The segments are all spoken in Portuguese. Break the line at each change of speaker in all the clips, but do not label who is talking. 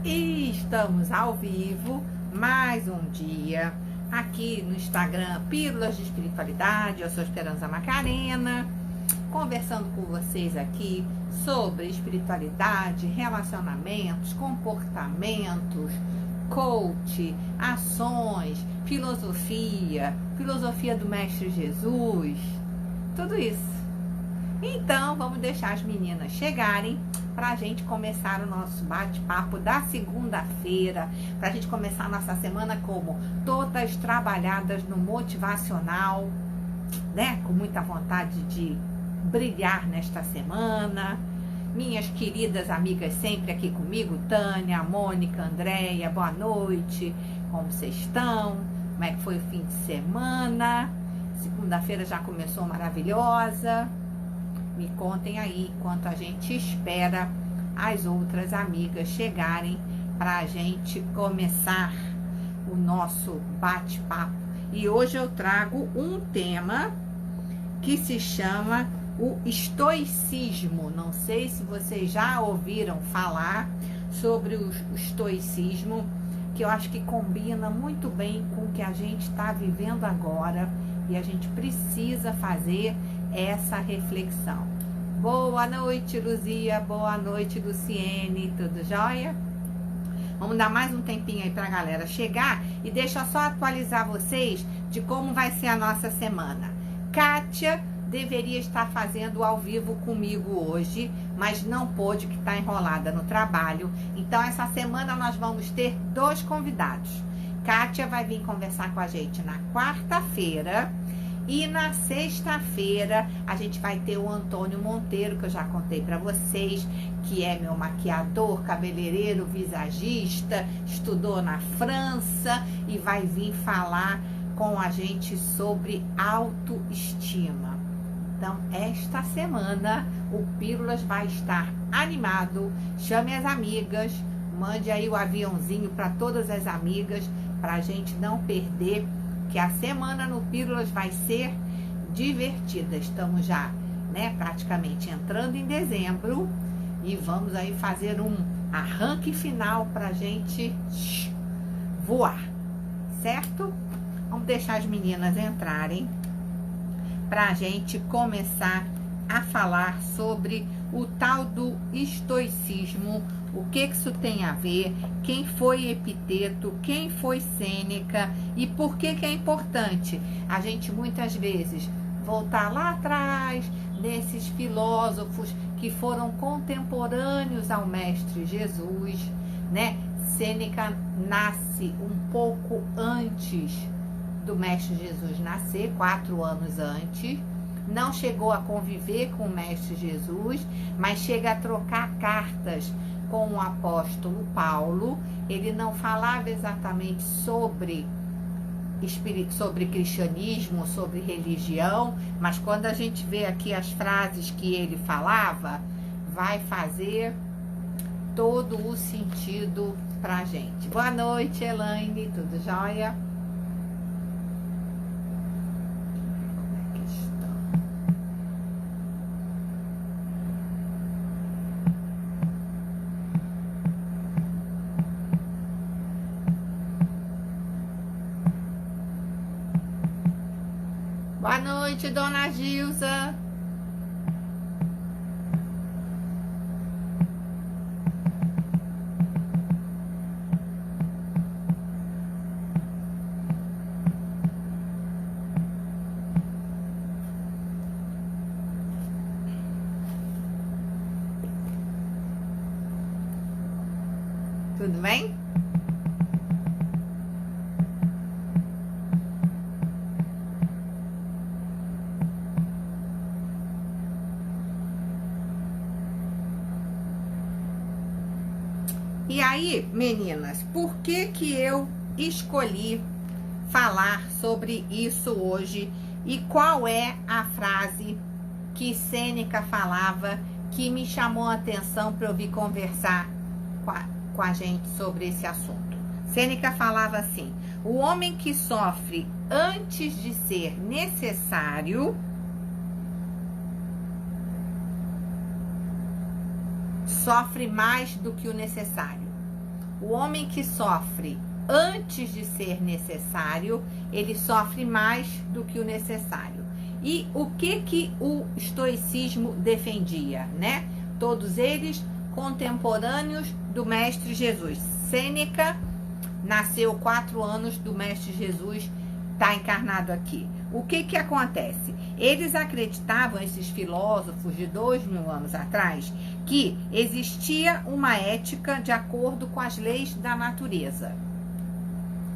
E estamos ao vivo, mais um dia, aqui no Instagram, Pílulas de Espiritualidade. Eu sou Esperança Macarena, conversando com vocês aqui sobre espiritualidade, relacionamentos, comportamentos, coach, ações, filosofia do Mestre Jesus, tudo isso. Então, vamos deixar as meninas chegarem para a gente começar o nosso bate-papo da segunda-feira, para a gente começar a nossa semana como todas trabalhadas no motivacional, né? Com muita vontade de brilhar nesta semana. Minhas queridas amigas sempre aqui comigo, Tânia, Mônica, Andréia, boa noite, como vocês estão? Como é que foi o fim de semana? Segunda-feira já começou maravilhosa. Me contem aí enquanto a gente espera as outras amigas chegarem para a gente começar o nosso bate-papo. E hoje eu trago um tema que se chama o estoicismo. Não sei se vocês já ouviram falar sobre o estoicismo, que eu acho que combina muito bem com o que a gente está vivendo agora e a gente precisa fazer essa reflexão. Boa noite, Luzia, boa noite, Luciene, tudo jóia? Vamos dar mais um tempinho aí pra galera chegar e deixa eu só atualizar vocês de como vai ser a nossa semana. Kátia deveria estar fazendo ao vivo comigo hoje, mas não pôde, que está enrolada no trabalho. Então, essa semana nós vamos ter 2 convidados. Kátia vai vir conversar com a gente na quarta-feira e na sexta-feira a gente vai ter o Antônio Monteiro, que eu já contei para vocês, que é meu maquiador, cabeleireiro, visagista, estudou na França e vai vir falar com a gente sobre autoestima. Então, esta semana o Pílulas vai estar animado. Chame as amigas, mande aí o aviãozinho para todas as amigas, para a gente não perder, que a semana no Pílulas vai ser divertida. Estamos já, né, praticamente entrando em dezembro e vamos aí fazer um arranque final para a gente voar, certo? Vamos deixar as meninas entrarem para a gente começar a falar sobre o tal do estoicismo, o que isso tem a ver, quem foi Epiteto, quem foi Sêneca e por que é importante a gente muitas vezes voltar lá atrás nesses filósofos que foram contemporâneos ao Mestre Jesus, né? Sêneca nasce um pouco antes do Mestre Jesus nascer, 4 anos antes, não chegou a conviver com o Mestre Jesus, mas chega a trocar cartas com o apóstolo Paulo. Ele não falava exatamente sobre cristianismo, sobre religião, mas quando a gente vê aqui as frases que ele falava, vai fazer todo o sentido pra gente. Boa noite, Elaine, tudo jóia? Boa noite, dona Gilza. Tudo bem? E aí, meninas, por que eu escolhi falar sobre isso hoje e qual é a frase que Sêneca falava que me chamou a atenção para eu vir conversar com a gente sobre esse assunto? Sêneca falava assim: o homem que sofre antes de ser necessário sofre mais do que o necessário. o homem que sofre antes de ser necessário, ele sofre mais do que o necessário. E o que o estoicismo defendia, né? Todos eles contemporâneos do Mestre Jesus. Sêneca nasceu 4 anos do Mestre Jesus, está encarnado aqui. O que acontece? Eles acreditavam, esses filósofos de 2000 anos atrás, que existia uma ética de acordo com as leis da natureza.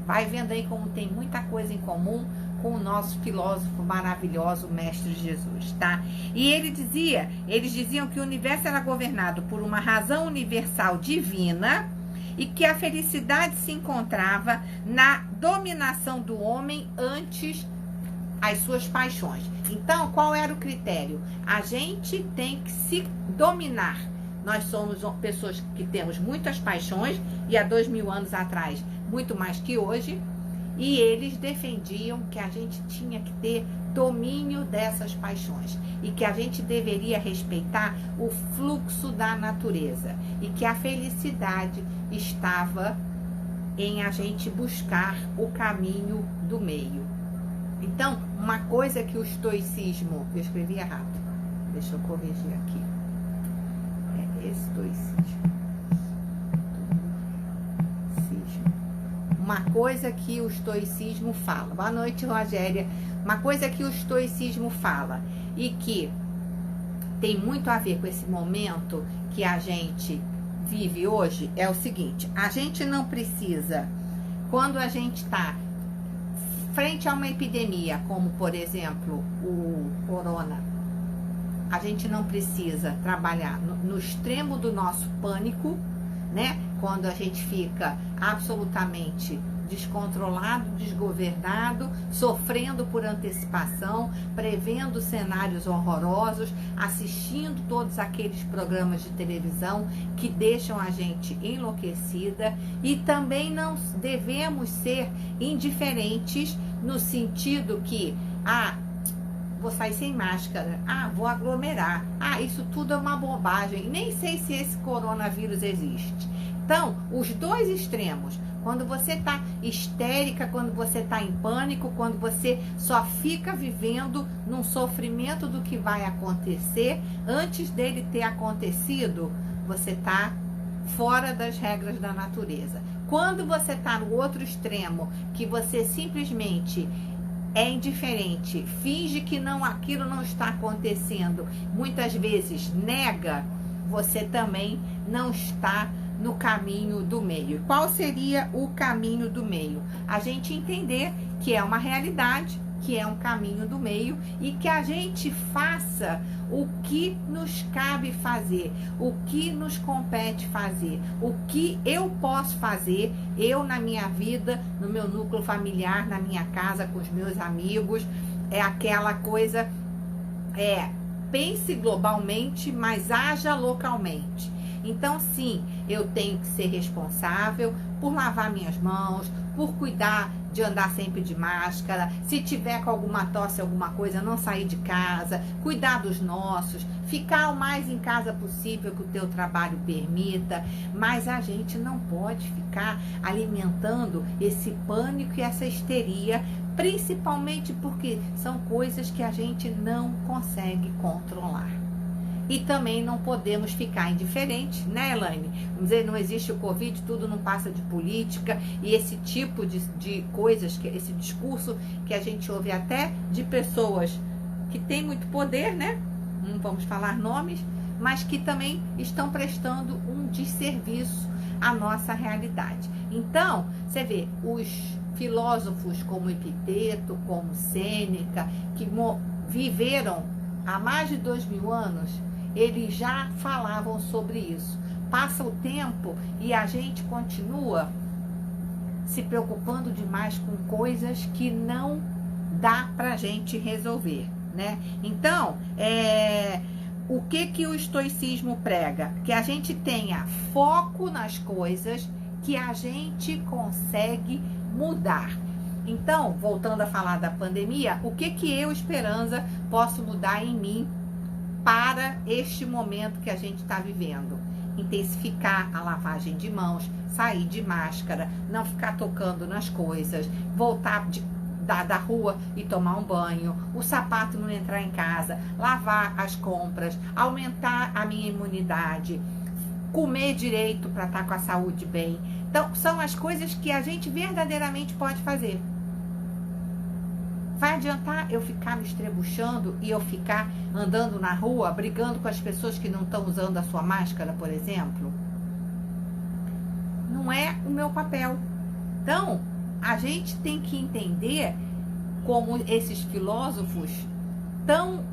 Vai vendo aí como tem muita coisa em comum com o nosso filósofo maravilhoso, o Mestre Jesus, tá? E eles diziam que o universo era governado por uma razão universal divina e que a felicidade se encontrava na dominação do homem antes as suas paixões. Então, qual era o critério? A gente tem que se dominar. Nós somos pessoas que temos muitas paixões, e há 2000 anos atrás, muito mais que hoje, e eles defendiam que a gente tinha que ter domínio dessas paixões e que a gente deveria respeitar o fluxo da natureza e que a felicidade estava em a gente buscar o caminho do meio. Então, uma coisa que o estoicismo... Eu escrevi errado. Deixa eu corrigir aqui. É estoicismo. Uma coisa que o estoicismo fala. Boa noite, Rogéria. Uma coisa que o estoicismo fala e que tem muito a ver com esse momento que a gente vive hoje é o seguinte: a gente não precisa, quando a gente está frente a uma epidemia, como por exemplo o corona, a gente não precisa trabalhar no extremo do nosso pânico, né? Quando a gente fica absolutamente descontrolado, desgovernado, sofrendo por antecipação, prevendo cenários horrorosos, assistindo todos aqueles programas de televisão que deixam a gente enlouquecida, e também não devemos ser indiferentes no sentido que, vou sair sem máscara, vou aglomerar, isso tudo é uma bobagem, nem sei se esse coronavírus existe. Então, os dois extremos, quando você está histérica, quando você está em pânico, quando você só fica vivendo num sofrimento do que vai acontecer, antes dele ter acontecido, você está fora das regras da natureza. Quando você está no outro extremo, que você simplesmente é indiferente, finge que aquilo não está acontecendo, muitas vezes nega, você também não está no caminho do meio. Qual seria o caminho do meio? A gente entender que é uma realidade, que é um caminho do meio, e que a gente faça o que nos cabe fazer, o que nos compete fazer, o que eu posso fazer, eu na minha vida, no meu núcleo familiar, na minha casa, com os meus amigos. É aquela coisa, pense globalmente, mas haja localmente. Então, sim, eu tenho que ser responsável por lavar minhas mãos, por cuidar de andar sempre de máscara, se tiver com alguma tosse, alguma coisa, não sair de casa, cuidar dos nossos, ficar o mais em casa possível que o teu trabalho permita, mas a gente não pode ficar alimentando esse pânico e essa histeria, principalmente porque são coisas que a gente não consegue controlar. E também não podemos ficar indiferentes, né, Elaine? Vamos dizer, não existe o Covid, tudo não passa de política, e esse tipo de coisas, esse discurso que a gente ouve até de pessoas que têm muito poder, né? Não vamos falar nomes, mas que também estão prestando um desserviço à nossa realidade. Então, você vê, os filósofos como Epiteto, como Sêneca, que viveram há mais de 2000 anos, eles já falavam sobre isso. Passa o tempo e a gente continua se preocupando demais com coisas que não dá pra gente resolver, né? Então, o que o estoicismo prega? Que a gente tenha foco nas coisas que a gente consegue mudar. Então, voltando a falar da pandemia, o que eu, Esperança, posso mudar em mim para este momento que a gente está vivendo? intensificar a lavagem de mãos, sair de máscara, não ficar tocando nas coisas, voltar da rua e tomar um banho, o sapato não entrar em casa, lavar as compras, aumentar a minha imunidade, comer direito para estar com a saúde bem. Então, são as coisas que a gente verdadeiramente pode fazer. Vai adiantar eu ficar me estrebuchando e eu ficar andando na rua, brigando com as pessoas que não estão usando a sua máscara, por exemplo? Não é o meu papel. Então, a gente tem que entender como esses filósofos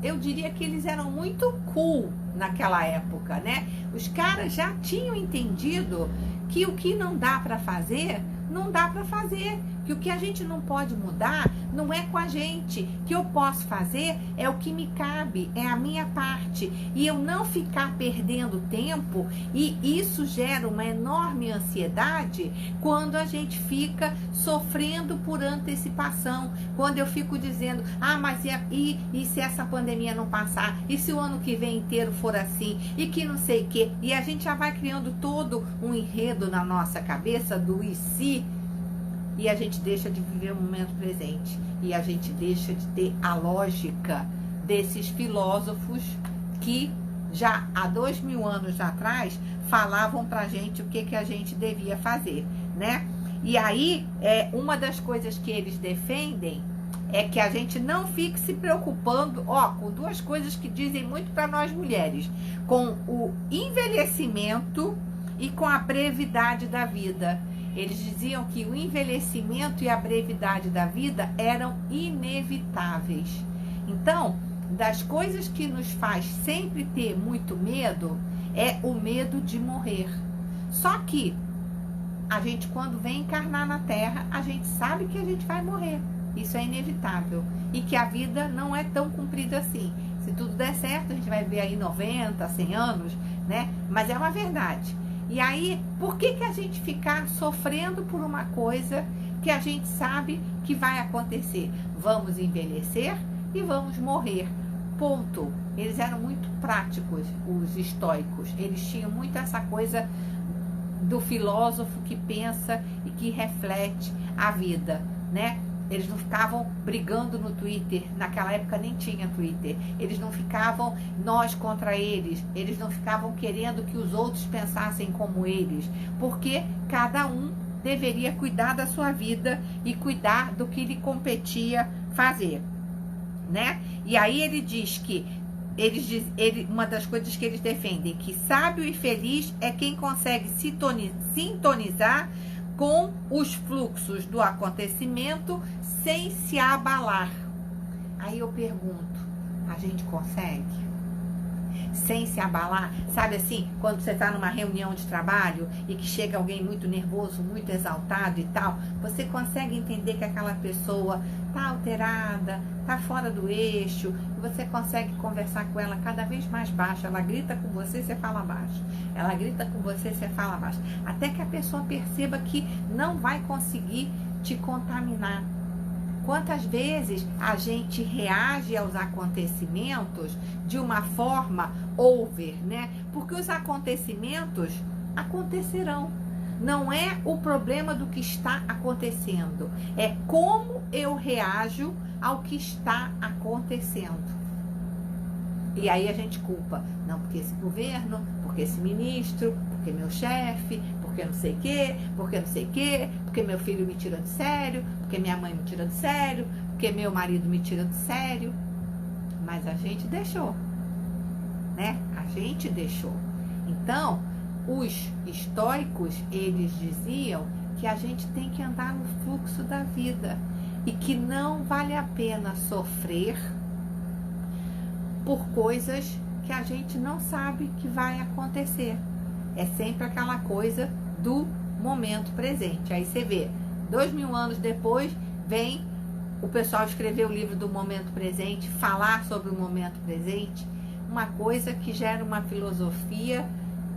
eu diria que eles eram muito cool naquela época, né? Os caras já tinham entendido que o que não dá para fazer, não dá para fazer. Que o que a gente não pode mudar não é com a gente. O que eu posso fazer é o que me cabe, é a minha parte. E eu não ficar perdendo tempo, e isso gera uma enorme ansiedade quando a gente fica sofrendo por antecipação. Quando eu fico dizendo, mas e se essa pandemia não passar? E se o ano que vem inteiro for assim? E que não sei o quê? E a gente já vai criando todo um enredo na nossa cabeça do e se, e a gente deixa de viver o momento presente. E a gente deixa de ter a lógica desses filósofos que já há 2000 anos atrás falavam pra gente o que a gente devia fazer, né? E aí, uma das coisas que eles defendem é que a gente não fique se preocupando, com duas coisas que dizem muito para nós mulheres, com o envelhecimento e com a brevidade da vida. Eles diziam que o envelhecimento e a brevidade da vida eram inevitáveis. Então, das coisas que nos faz sempre ter muito medo, é o medo de morrer. Só que a gente, quando vem encarnar na Terra, a gente sabe que a gente vai morrer. Isso é inevitável. E que a vida não é tão comprida assim. Se tudo der certo, a gente vai viver aí 90, 100 anos, né? Mas é uma verdade. E aí, por que a gente ficar sofrendo por uma coisa que a gente sabe que vai acontecer? Vamos envelhecer e vamos morrer. Ponto. Eles eram muito práticos, os estoicos. Eles tinham muito essa coisa do filósofo que pensa e que reflete a vida, né? Eles não ficavam brigando no Twitter, naquela época nem tinha Twitter. Eles não ficavam nós contra eles, eles não ficavam querendo que os outros pensassem como eles, porque cada um deveria cuidar da sua vida e cuidar do que lhe competia fazer, né? E aí ele diz que uma das coisas que eles defendem, que sábio e feliz é quem consegue sintonizar com os fluxos do acontecimento sem se abalar. Aí eu pergunto, a gente consegue? Sem se abalar? Sabe assim, quando você está numa reunião de trabalho e que chega alguém muito nervoso, muito exaltado e tal, você consegue entender que aquela pessoa está alterada, está fora do eixo, e você consegue conversar com ela cada vez mais baixo. Ela grita com você, você fala baixo. Ela grita com você, você fala baixo. Até que a pessoa perceba que não vai conseguir te contaminar. Quantas vezes a gente reage aos acontecimentos de uma forma over, né? Porque os acontecimentos acontecerão. Não é o problema do que está acontecendo, é como eu reajo ao que está acontecendo. E aí a gente culpa, não, porque esse governo, porque esse ministro, porque meu chefe, porque não sei o quê, porque não sei o quê, porque meu filho me tira de sério, porque minha mãe me tira de sério, porque meu marido me tira de sério. Mas a gente deixou, né? A gente deixou. Então, os estoicos, eles diziam que a gente tem que andar no fluxo da vida e que não vale a pena sofrer por coisas que a gente não sabe que vai acontecer. É sempre aquela coisa do momento presente. Aí você vê, 2000 anos depois, vem o pessoal escrever o livro do momento presente, falar sobre o momento presente, uma coisa que gera uma filosofia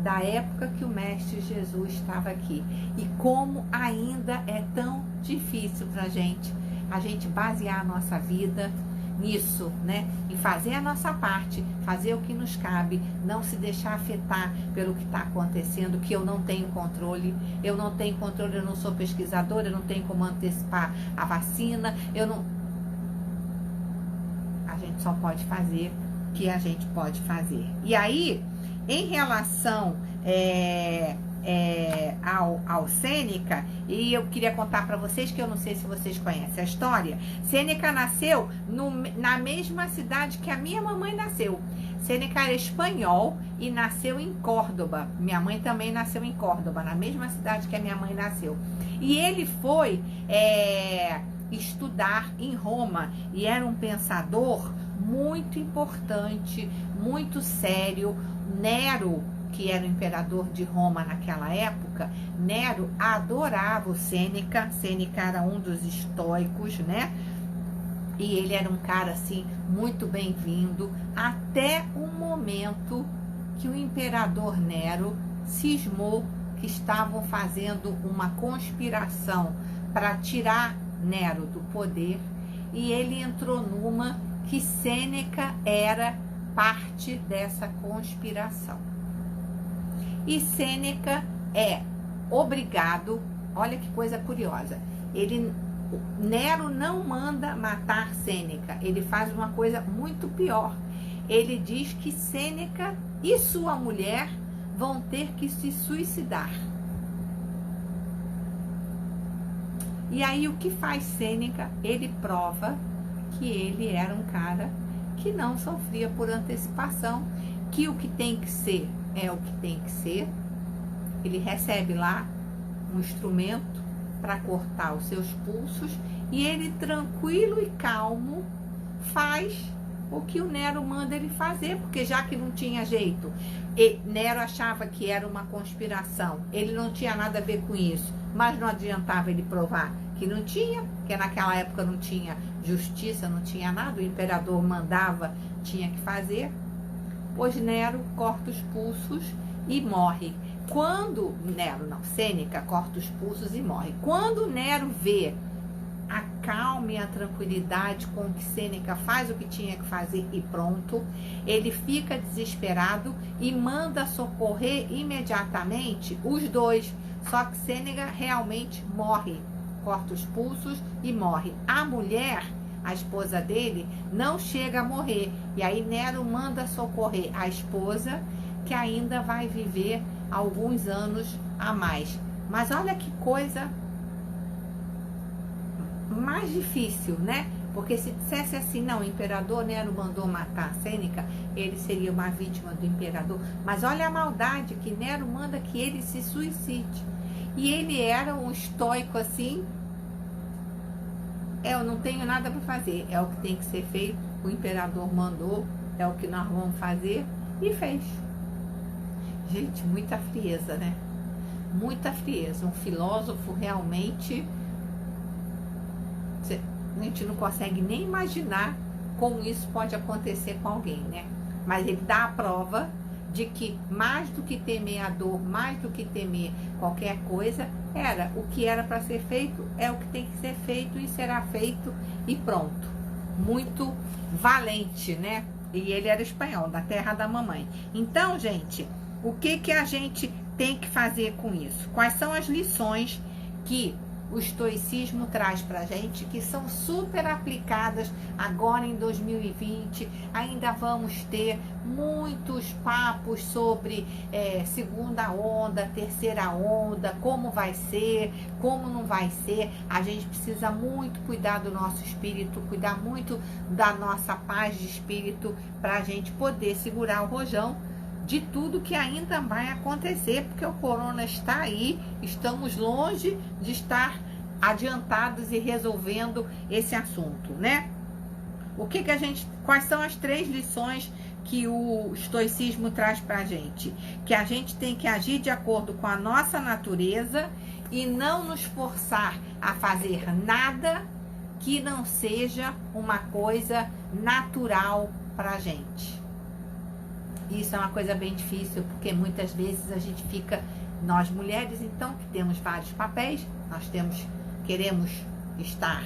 da época que o Mestre Jesus estava aqui. E como ainda é tão difícil pra gente, a gente basear a nossa vida nisso, né? Em fazer a nossa parte, fazer o que nos cabe, não se deixar afetar pelo que está acontecendo, que eu não tenho controle, eu não sou pesquisadora, eu não tenho como antecipar a vacina, a gente só pode fazer o que a gente pode fazer. E aí, em relação ao Sêneca, e eu queria contar para vocês, que eu não sei se vocês conhecem a história. Sêneca nasceu na mesma cidade que a minha mamãe nasceu. Sêneca era espanhol e nasceu em Córdoba. Minha mãe também nasceu em Córdoba, na mesma cidade que a minha mãe nasceu. E ele foi estudar em Roma e era um pensador muito importante, muito sério. Nero, que era o imperador de Roma naquela época, Nero adorava o Sêneca. Sêneca era um dos estoicos, né? E ele era um cara, assim, muito bem-vindo, até o momento que o imperador Nero cismou que estavam fazendo uma conspiração para tirar Nero do poder, e ele entrou numa que Sêneca era parte dessa conspiração. E Sêneca é obrigado, olha que coisa curiosa, Nero não manda matar Sêneca, ele faz uma coisa muito pior. Ele diz que Sêneca e sua mulher vão ter que se suicidar. E aí o que faz Sêneca? Ele prova que ele era um cara que não sofria por antecipação, que o que tem que ser é o que tem que ser. Ele recebe lá um instrumento para cortar os seus pulsos e ele, tranquilo e calmo, faz o que o Nero manda ele fazer, porque já que não tinha jeito, Nero achava que era uma conspiração, ele não tinha nada a ver com isso, mas não adiantava ele provar que não tinha, porque naquela época não tinha justiça, não tinha nada, o imperador mandava, tinha que fazer. Pois Nero corta os pulsos e morre. Sêneca corta os pulsos e morre. Quando Nero vê a calma e a tranquilidade com que Sêneca faz o que tinha que fazer e pronto, ele fica desesperado e manda socorrer imediatamente os dois. Só que Sêneca realmente morre, corta os pulsos e morre. A mulher, a esposa dele, não chega a morrer. E aí Nero manda socorrer a esposa, que ainda vai viver alguns anos a mais. Mas olha que coisa mais difícil, né? Porque se dissesse assim, não, o imperador Nero mandou matar Sêneca, ele seria uma vítima do imperador. Mas olha a maldade, que Nero manda que ele se suicide. E ele era um estoico assim, eu não tenho nada para fazer, é o que tem que ser feito, o imperador mandou, é o que nós vamos fazer, e fez. Gente, muita frieza, né? Muita frieza. Um filósofo realmente, a gente não consegue nem imaginar como isso pode acontecer com alguém, né? Mas ele dá a prova de que mais do que temer a dor, mais do que temer qualquer coisa, era o que era para ser feito, é o que tem que ser feito e será feito e pronto. Muito valente, né? E ele era espanhol, da terra da mamãe. Então, gente, o que a gente tem que fazer com isso? Quais são as lições que o estoicismo traz pra gente, que são super aplicadas agora em 2020. Ainda vamos ter muitos papos sobre segunda onda, terceira onda, como vai ser, como não vai ser. A gente precisa muito cuidar do nosso espírito, cuidar muito da nossa paz de espírito, pra gente poder segurar o rojão de tudo que ainda vai acontecer, porque o corona está aí, estamos longe de estar adiantados e resolvendo esse assunto, né? Quais são as 3 lições que o estoicismo traz pra gente? Que a gente tem que agir de acordo com a nossa natureza e não nos forçar a fazer nada que não seja uma coisa natural pra gente. Isso é uma coisa bem difícil, porque muitas vezes a gente fica, nós mulheres, então, que temos vários papéis, queremos estar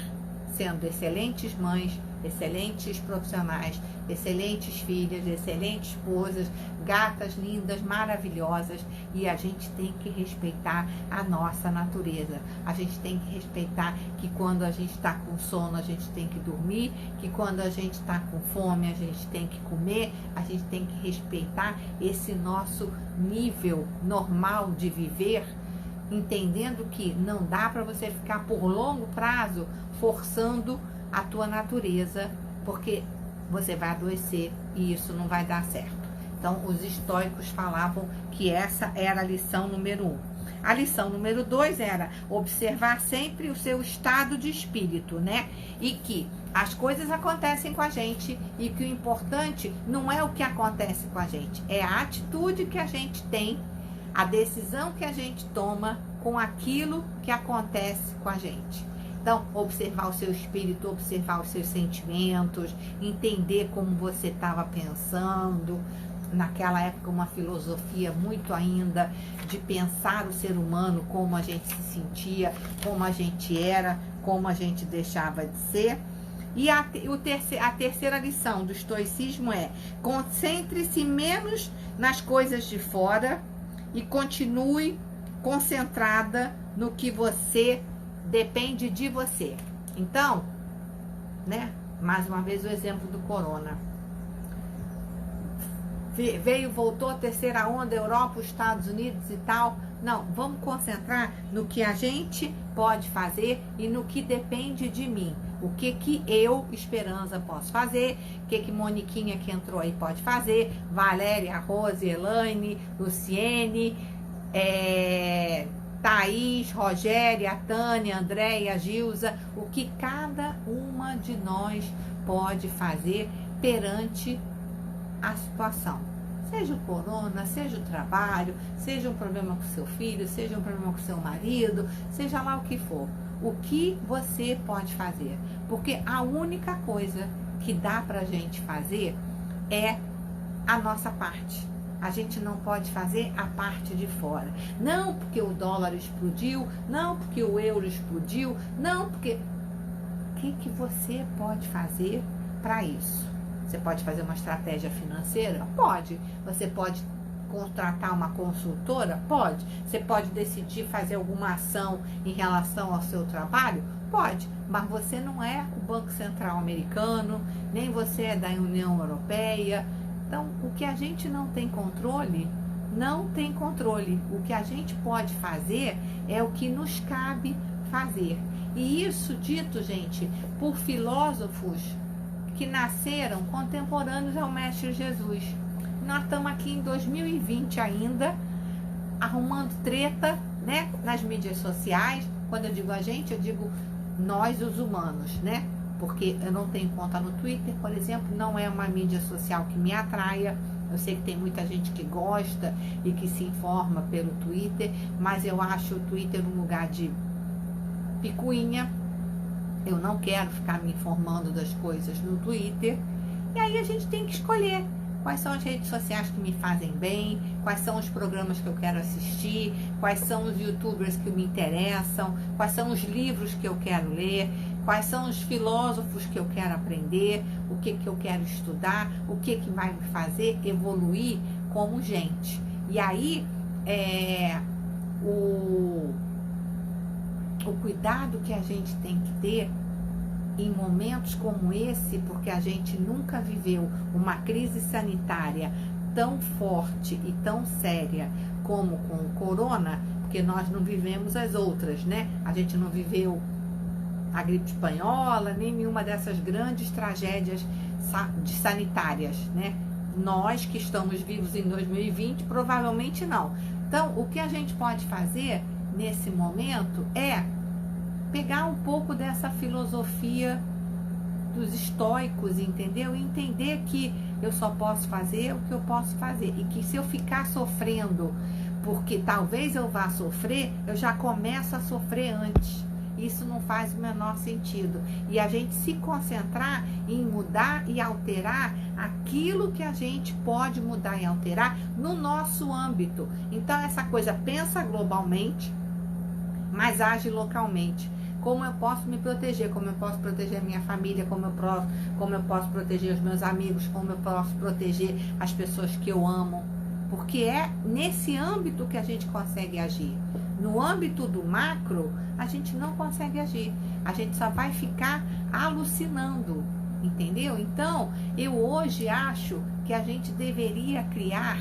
sendo excelentes mães, excelentes profissionais, excelentes filhas, excelentes esposas, gatas lindas, maravilhosas, e a gente tem que respeitar a nossa natureza. A gente tem que respeitar que quando a gente está com sono, a gente tem que dormir, que quando a gente está com fome, a gente tem que comer, a gente tem que respeitar esse nosso nível normal de viver, entendendo que não dá para você ficar por longo prazo forçando a tua natureza, porque você vai adoecer e isso não vai dar certo. Então, os estoicos falavam que essa era a lição número 1. A lição número 2 era observar sempre o seu estado de espírito, né? E que as coisas acontecem com a gente e que o importante não é o que acontece com a gente, é a atitude que a gente tem, a decisão que a gente toma com aquilo que acontece com a gente. Então, observar o seu espírito, observar os seus sentimentos, entender como você estava pensando. Naquela época, uma filosofia muito ainda de pensar o ser humano, como a gente se sentia, como a gente era, como a gente deixava de ser. E a terceira lição do estoicismo é: concentre-se menos nas coisas de fora e continue concentrada no que você depende de você. Então, né? Mais uma vez o exemplo do corona. Voltou a terceira onda, Europa, os Estados Unidos e tal. Não, vamos concentrar no que a gente pode fazer e no que depende de mim. O que eu, Esperança, posso fazer, o que Moniquinha que entrou aí pode fazer, Valéria, Rose, Elaine, Luciene, Thaís, Rogéria, Tânia, Andréia, Gilza, o que cada uma de nós pode fazer perante a situação. Seja o corona, seja o trabalho, seja um problema com seu filho, seja um problema com seu marido, seja lá o que for. O que você pode fazer? Porque a única coisa que dá pra gente fazer é a nossa parte. A gente não pode fazer a parte de fora. Não porque o dólar explodiu, não porque o euro explodiu, não porque... O que você pode fazer para isso? Você pode fazer uma estratégia financeira? Pode. Você pode contratar uma consultora? Pode. Você pode decidir fazer alguma ação em relação ao seu trabalho? Pode. Mas você não é o Banco Central americano, nem você é da União Europeia. Então, o que a gente não tem controle, não tem controle. O que a gente pode fazer é o que nos cabe fazer. E isso dito, gente, por filósofos que nasceram contemporâneos ao Mestre Jesus. Nós estamos aqui em 2020 ainda, arrumando treta, né, nas mídias sociais. Quando eu digo a gente, eu digo nós, os humanos, né? Porque eu não tenho conta no Twitter, por exemplo, não é uma mídia social que me atraia. Eu sei que tem muita gente que gosta e que se informa pelo Twitter, mas eu acho o Twitter um lugar de picuinha. Eu não quero ficar me informando das coisas no Twitter. E aí a gente tem que escolher quais são as redes sociais que me fazem bem, quais são os programas que eu quero assistir, quais são os youtubers que me interessam, quais são os livros que eu quero ler, quais são os filósofos que eu quero aprender, o que eu quero estudar, o que vai me fazer evoluir como gente. E aí, o cuidado que a gente tem que ter em momentos como esse, porque a gente nunca viveu uma crise sanitária tão forte e tão séria como com o corona, porque nós não vivemos as outras, né? A gente não viveu a gripe espanhola, nem nenhuma dessas grandes tragédias sanitárias, né? Nós que estamos vivos em 2020, provavelmente não. Então, o que a gente pode fazer nesse momento é pegar um pouco dessa filosofia dos estoicos, entendeu? E entender que eu só posso fazer o que eu posso fazer. E que se eu ficar sofrendo, porque talvez eu vá sofrer, eu já começo a sofrer antes. Isso não faz o menor sentido. E a gente se concentrar em mudar e alterar aquilo que a gente pode mudar e alterar no nosso âmbito. Então, essa coisa, pensa globalmente, mas age localmente. como eu posso me proteger, como eu posso proteger a minha família, como eu posso proteger os meus amigos, como eu posso proteger as pessoas que eu amo. Porque é nesse âmbito que a gente consegue agir. No âmbito do macro, a gente não consegue agir. A gente só vai ficar alucinando, entendeu? Então, eu hoje acho que a gente deveria criar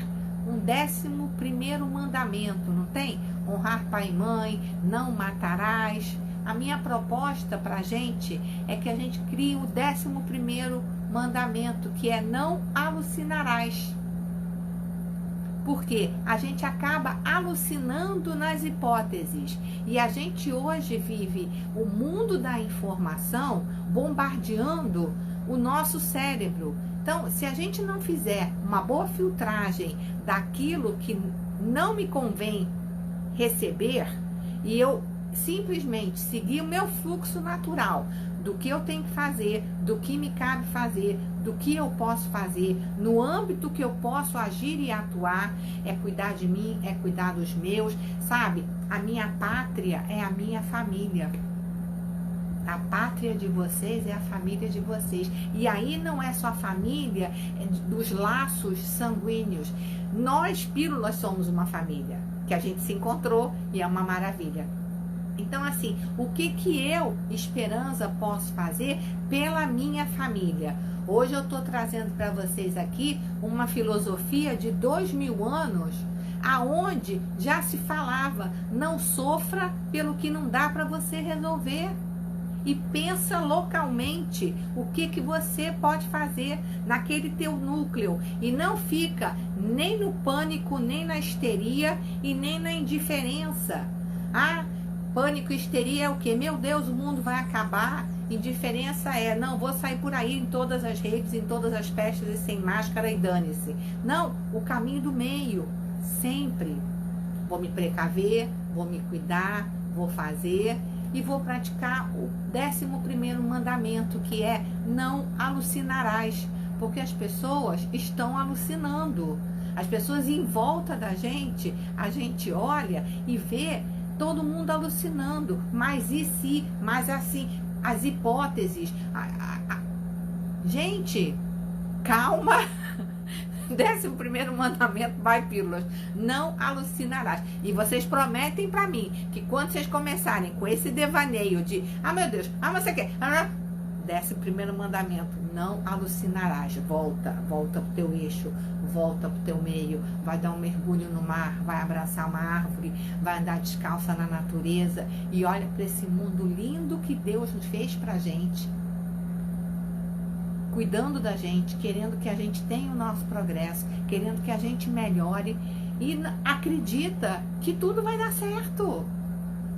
um 11º mandamento, não tem? Honrar pai e mãe, não matarás. A minha proposta para a gente é que a gente crie o 11º mandamento, que é não alucinarás. Porque a gente acaba alucinando nas hipóteses. E a gente hoje vive o mundo da informação bombardeando o nosso cérebro. Então, se a gente não fizer uma boa filtragem daquilo que não me convém receber, e eu simplesmente seguir o meu fluxo natural do que eu tenho que fazer, do que me cabe fazer, do que eu posso fazer, no âmbito que eu posso agir e atuar, é cuidar de mim, é cuidar dos meus, sabe? A minha pátria é a minha família. A pátria de vocês é a família de vocês. E aí não é só a família dos laços sanguíneos. Nós, pílulas, somos uma família, que a gente se encontrou e é uma maravilha. Então, assim, o que eu, Esperança, posso fazer pela minha família? Hoje eu estou trazendo para vocês aqui uma filosofia de 2000 anos, aonde já se falava, não sofra pelo que não dá para você resolver. E pensa localmente o que você pode fazer naquele teu núcleo. E não fica nem no pânico, nem na histeria e nem na indiferença. Ah, pânico e histeria é o quê? Meu Deus, o mundo vai acabar. Indiferença é, não, vou sair por aí em todas as redes, em todas as festas e sem máscara e dane-se. Não, o caminho do meio, sempre. Vou me precaver, vou me cuidar, vou fazer e vou praticar o 11º mandamento, que é não alucinarás, porque as pessoas estão alucinando. As pessoas em volta da gente, a gente olha e vê todo mundo alucinando, mas e se, mas assim, as hipóteses. Gente, calma. 11º mandamento, vai, pílulas, não alucinarás. E vocês prometem pra mim que quando vocês começarem com esse devaneio de, meu Deus, você quer, 11º mandamento, não alucinarás. Volta pro teu eixo, volta pro teu meio, vai dar um mergulho no mar, vai abraçar uma árvore, vai andar descalça na natureza e olha para esse mundo lindo que Deus nos fez pra gente, cuidando da gente, querendo que a gente tenha o nosso progresso, querendo que a gente melhore e acredita que tudo vai dar certo.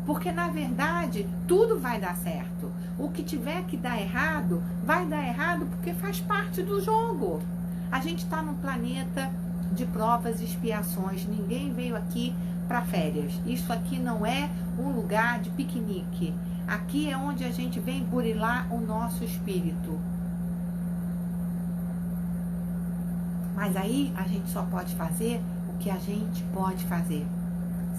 Porque, na verdade, tudo vai dar certo. O que tiver que dar errado, vai dar errado porque faz parte do jogo. A gente está num planeta de provas e expiações. Ninguém veio aqui para férias. Isso aqui não é um lugar de piquenique. Aqui é onde a gente vem burilar o nosso espírito. Mas aí a gente só pode fazer o que a gente pode fazer,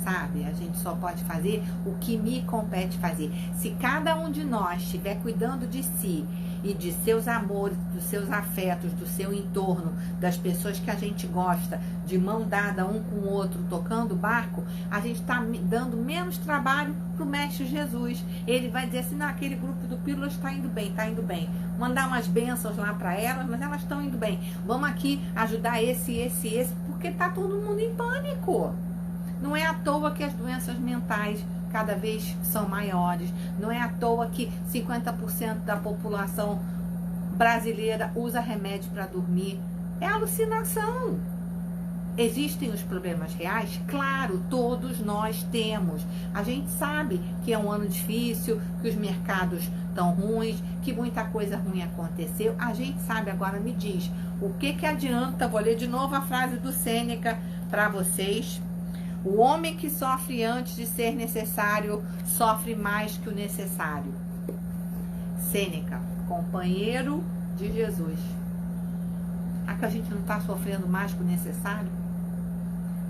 sabe? A gente só pode fazer o que me compete fazer. Se cada um de nós estiver cuidando de si e de seus amores, dos seus afetos, do seu entorno, das pessoas que a gente gosta, de mão dada um com o outro, tocando o barco, a gente está dando menos trabalho para o Mestre Jesus. Ele vai dizer assim, não, aquele grupo do Pílulas está indo bem, está indo bem. Mandar umas bênçãos lá para elas, mas elas estão indo bem. Vamos aqui ajudar esse, porque está todo mundo em pânico. Não é à toa que as doenças mentais cada vez são maiores. Não é à toa que 50% da população brasileira usa remédio para dormir. É alucinação. Existem os problemas reais? Claro, todos nós temos. A gente sabe que é um ano difícil, que os mercados estão ruins, que muita coisa ruim aconteceu. A gente sabe. Agora me diz, o que adianta? Vou ler de novo a frase do Sêneca para vocês. O homem que sofre antes de ser necessário, sofre mais que o necessário. Sêneca, companheiro de Jesus. Será que a gente não está sofrendo mais que o necessário?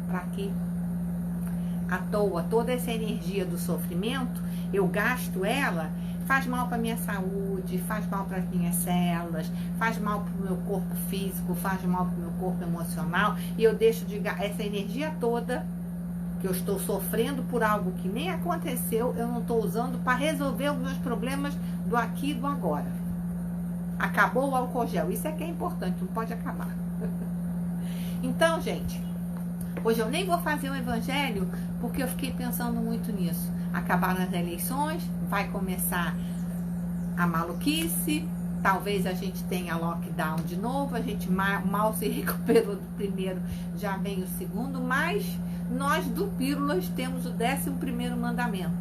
Para quê? à toa, toda essa energia do sofrimento, eu gasto ela, faz mal para minha saúde, faz mal para as minhas células, faz mal para o meu corpo físico, faz mal para o meu corpo emocional, e eu deixo de essa energia toda que eu estou sofrendo por algo que nem aconteceu, eu não estou usando para resolver os meus problemas do aqui e do agora. Acabou o álcool gel, isso é que é importante, não pode acabar. Então, gente, hoje eu nem vou fazer o evangelho, porque eu fiquei pensando muito nisso. Acabaram as eleições, vai começar a maluquice, talvez a gente tenha lockdown de novo, a gente mal se recuperou do primeiro, já vem o segundo, mas nós do Pílulas temos o 11º mandamento: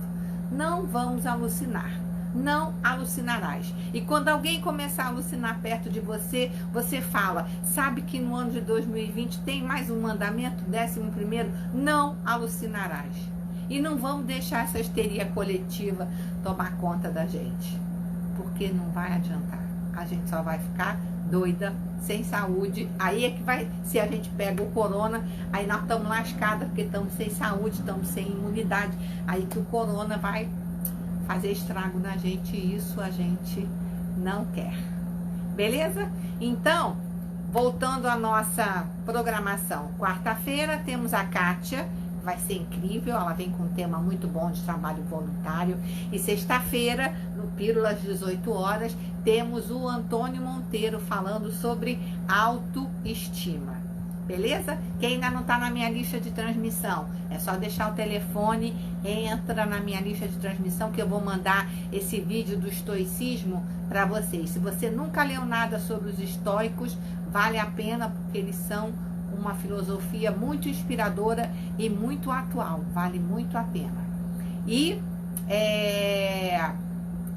não vamos alucinar. Não alucinarás. E quando alguém começar a alucinar perto de você, você fala, sabe que no ano de 2020 tem mais um mandamento, 11º, não alucinarás. E não vamos deixar essa histeria coletiva tomar conta da gente, porque não vai adiantar. A gente só vai ficar doida, sem saúde. Aí é que vai, se a gente pega o corona, aí nós estamos lascadas, porque estamos sem saúde, estamos sem imunidade. Aí que o corona vai fazer estrago na gente, e isso a gente não quer. Beleza? Então, voltando à nossa programação. Quarta-feira temos a Kátia, vai ser incrível, ela vem com um tema muito bom de trabalho voluntário. E sexta-feira, no Pílulas 18 horas, temos o Antônio Monteiro falando sobre autoestima. Beleza? Quem ainda não está na minha lista de transmissão, é só deixar o telefone, entra na minha lista de transmissão que eu vou mandar esse vídeo do estoicismo para vocês. Se você nunca leu nada sobre os estoicos, vale a pena, porque eles são uma filosofia muito inspiradora e muito atual, vale muito a pena. E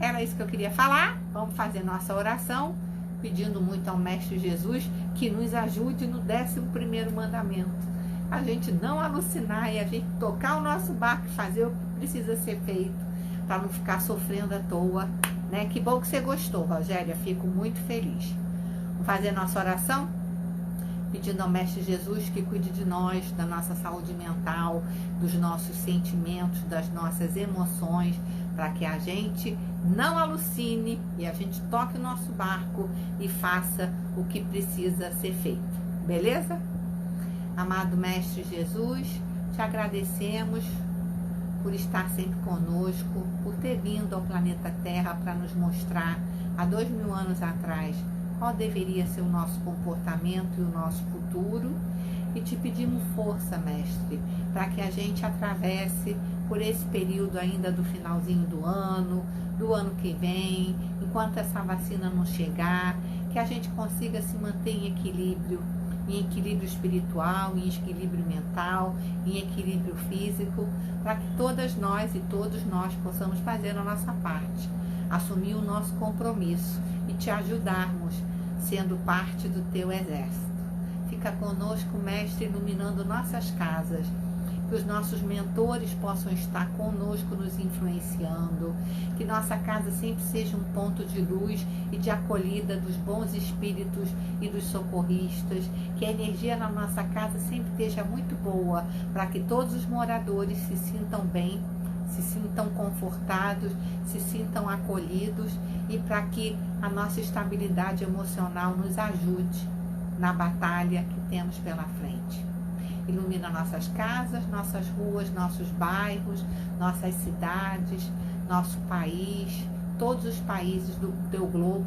era isso que eu queria falar. Vamos fazer nossa oração, pedindo muito ao Mestre Jesus que nos ajude no 11º mandamento. A gente não alucinar e a gente tocar o nosso barco e fazer o que precisa ser feito para não ficar sofrendo à toa, né? Que bom que você gostou, Rogéria, fico muito feliz. Vamos fazer nossa oração? Pedindo ao Mestre Jesus que cuide de nós, da nossa saúde mental, dos nossos sentimentos, das nossas emoções, para que a gente não alucine e a gente toque o nosso barco e faça o que precisa ser feito. Beleza? Amado Mestre Jesus, te agradecemos por estar sempre conosco, por ter vindo ao planeta Terra para nos mostrar, há 2000 anos atrás, qual deveria ser o nosso comportamento e o nosso futuro. E te pedimos força, Mestre, para que a gente atravesse por esse período ainda do finalzinho do ano que vem, enquanto essa vacina não chegar, que a gente consiga se manter em equilíbrio espiritual, em equilíbrio mental, em equilíbrio físico, para que todas nós e todos nós possamos fazer a nossa parte, assumir o nosso compromisso e te ajudarmos, sendo parte do teu exército. Fica conosco, Mestre, iluminando nossas casas, que os nossos mentores possam estar conosco, nos influenciando, que nossa casa sempre seja um ponto de luz e de acolhida dos bons espíritos e dos socorristas, que a energia na nossa casa sempre esteja muito boa, para que todos os moradores se sintam bem, se sintam confortados, se sintam acolhidos, e para que a nossa estabilidade emocional nos ajude na batalha que temos pela frente. Ilumina nossas casas, nossas ruas, nossos bairros, nossas cidades, nosso país, todos os países do teu globo,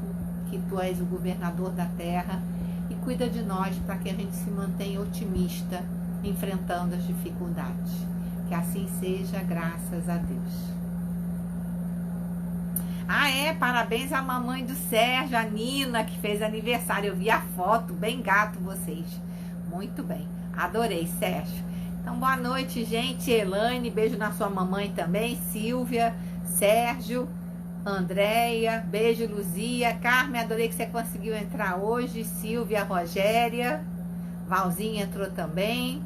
que tu és o governador da terra, e cuida de nós para que a gente se mantenha otimista, enfrentando as dificuldades. Que assim seja, graças a Deus. Parabéns à mamãe do Sérgio, a Nina, que fez aniversário. Eu vi a foto, bem gato vocês. Muito bem. Adorei, Sérgio. Então, boa noite, gente. Elaine, beijo na sua mamãe também. Silvia, Sérgio, Andréia, beijo, Luzia. Carmen, adorei que você conseguiu entrar hoje. Silvia, Rogéria, Valzinha entrou também.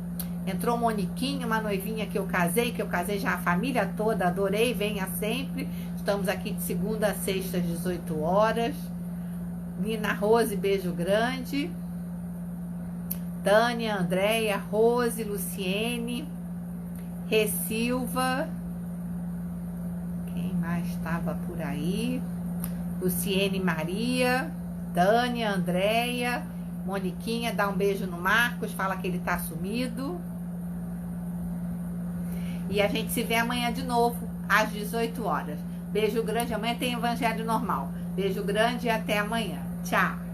Entrou Moniquinha, uma noivinha que eu casei já a família toda. Adorei, venha sempre. Estamos aqui de segunda a sexta, às 18 horas. Nina Rose, beijo grande. Tânia, Andréia, Rose, Luciene, Rê Silva. Quem mais estava por aí? Luciene Maria, Tânia, Andréia, Moniquinha, dá um beijo no Marcos, fala que ele tá sumido. E a gente se vê amanhã de novo, às 18 horas. Beijo grande, amanhã tem Evangelho Normal. Beijo grande e até amanhã. Tchau!